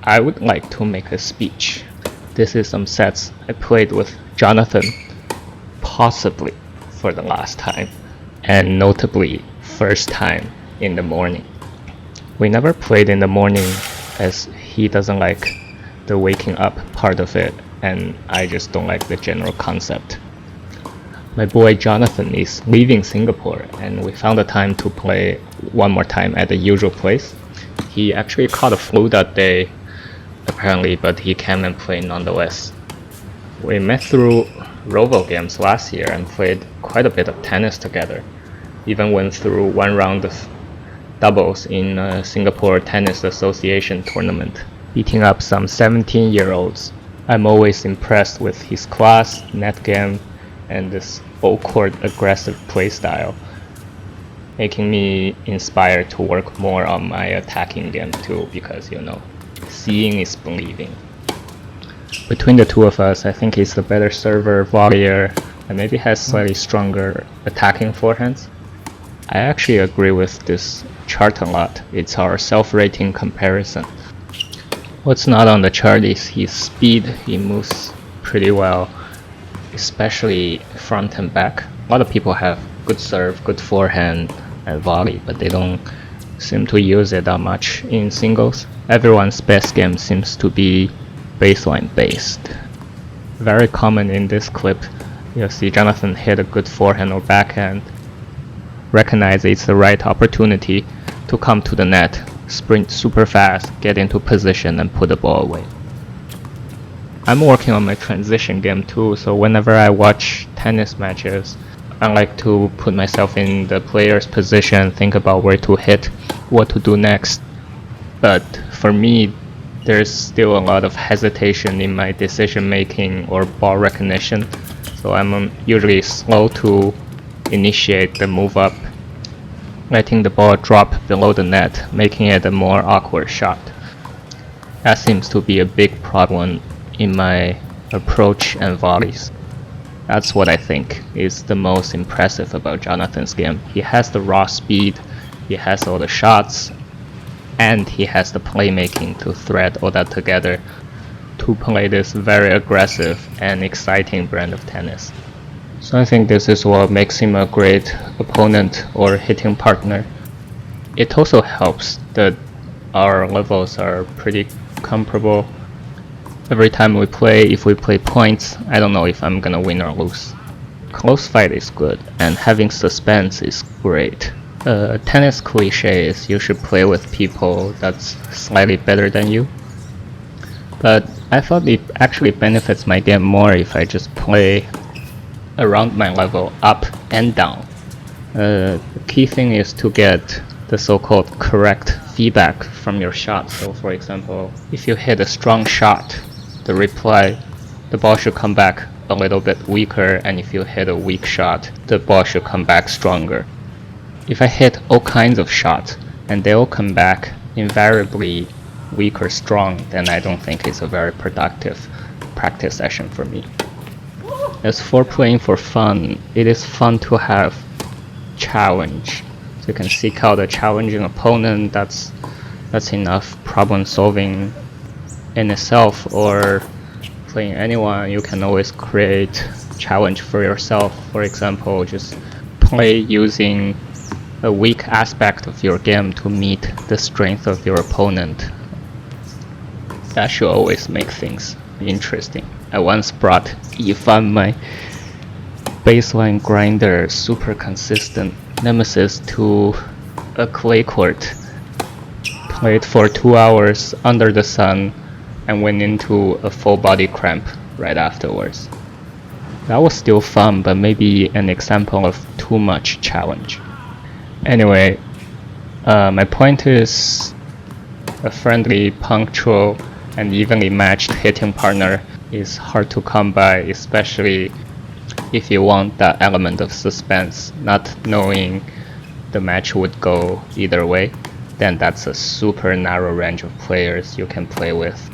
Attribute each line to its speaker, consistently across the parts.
Speaker 1: I would like to make a speech. This is some sets I played with Jonathan, possibly for the last time, and notably first time in the morning. We never played in the morning as he doesn't like the waking up part of it, and I just don't like the general concept. My boy Jonathan is leaving Singapore, and we found a time to play one more time at the usual place. He actually caught a flu that day, apparently, but he came and played nonetheless. We met through Rovo games last year and played quite a bit of tennis together. Even went through one round of doubles in a Singapore Tennis Association tournament, beating up some 17-year-olds. I'm always impressed with his class, net game, and this full-court aggressive playstyle, making me inspired to work more on my attacking game too, because seeing is believing. Between the two of us, I think he's the better server, volleyer, and maybe has slightly stronger attacking forehands. I actually agree with this chart a lot. It's our self-rating comparison. What's not on the chart is his speed. He moves pretty well, especially front and back. A lot of people have good serve, good forehand, and volley, but they don't seem to use it that much in singles. Everyone's best game seems to be baseline based. Very common in this clip, you'll see Jonathan hit a good forehand or backhand, recognize it's the right opportunity to come to the net, sprint super fast, get into position and put the ball away. I'm working on my transition game too, so whenever I watch tennis matches, I like to put myself in the player's position, think about where to hit, what to do next. But for me, there's still a lot of hesitation in my decision making or ball recognition, so I'm usually slow to initiate the move up, letting the ball drop below the net, making it a more awkward shot. That seems to be a big problem in my approach and volleys. That's what I think is the most impressive about Jonathan's game. He has the raw speed, he has all the shots, and he has the playmaking to thread all that together to play this very aggressive and exciting brand of tennis. So I think this is what makes him a great opponent or hitting partner. It also helps that our levels are pretty comparable. Every time we play, if we play points, I don't know if I'm gonna win or lose. Close fight is good, and having suspense is great. Tennis cliche is you should play with people that's slightly better than you. But I thought it actually benefits my game more if I just play around my level, up and down. The key thing is to get the so-called correct feedback from your shot. So for example, if you hit a strong shot, the ball should come back a little bit weaker, and if you hit a weak shot, the ball should come back stronger. If I hit all kinds of shots and they all come back invariably weak or strong, then I don't think it's a very productive practice session for me. As for playing for fun, it is fun to have challenge. So you can seek out a challenging opponent. That's enough problem solving in itself, or playing anyone, you can always create challenge for yourself. For example, just play using a weak aspect of your game to meet the strength of your opponent. That should always make things interesting. I once brought Yifan, my baseline grinder, super consistent nemesis, to a clay court, played for 2 hours under the sun, and went into a full body cramp right afterwards. That was still fun, but maybe an example of too much challenge. Anyway, my point is a friendly, punctual, and evenly matched hitting partner is hard to come by, especially if you want that element of suspense, not knowing the match would go either way. Then that's a super narrow range of players you can play with.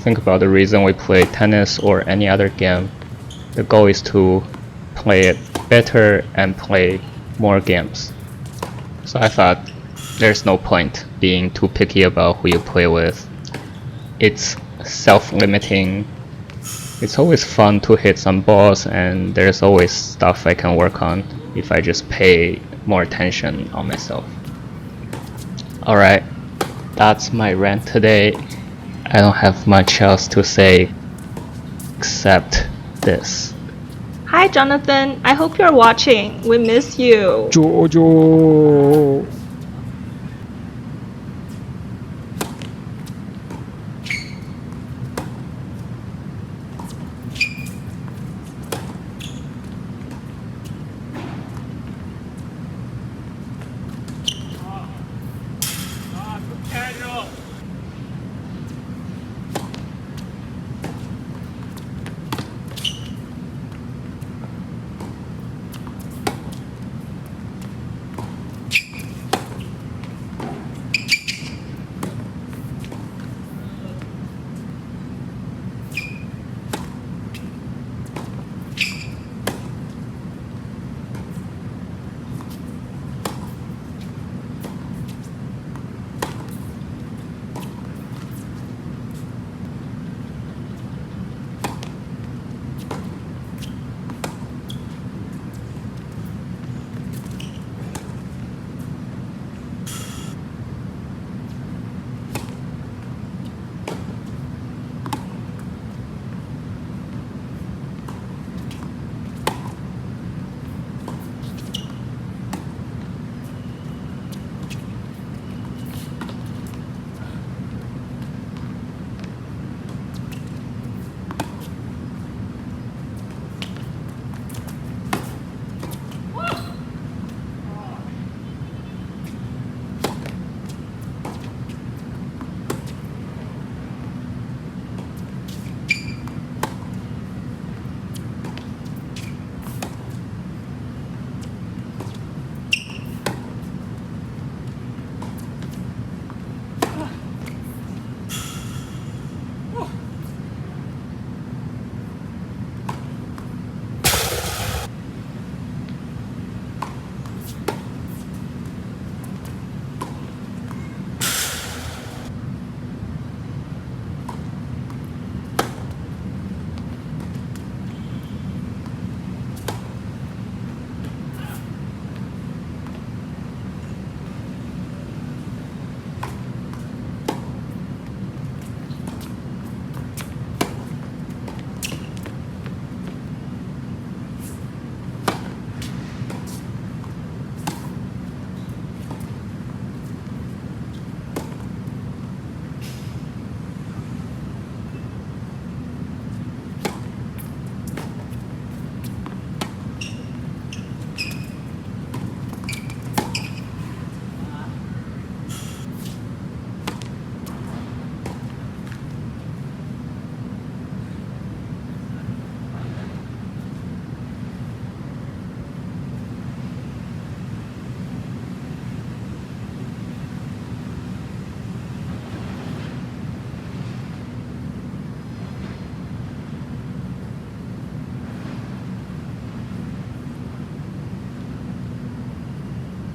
Speaker 1: Think about the reason we play tennis or any other game. The goal is to play it better and play more games. So I thought there's no point being too picky about who you play with. it's self-limiting. It's always fun to hit some balls, and there's always stuff I can work on if I just pay more attention on myself. Alright, that's my rant today. I don't have much else to say except this.
Speaker 2: Hi, Jonathan. I hope you're watching. We miss you.
Speaker 3: Jojo.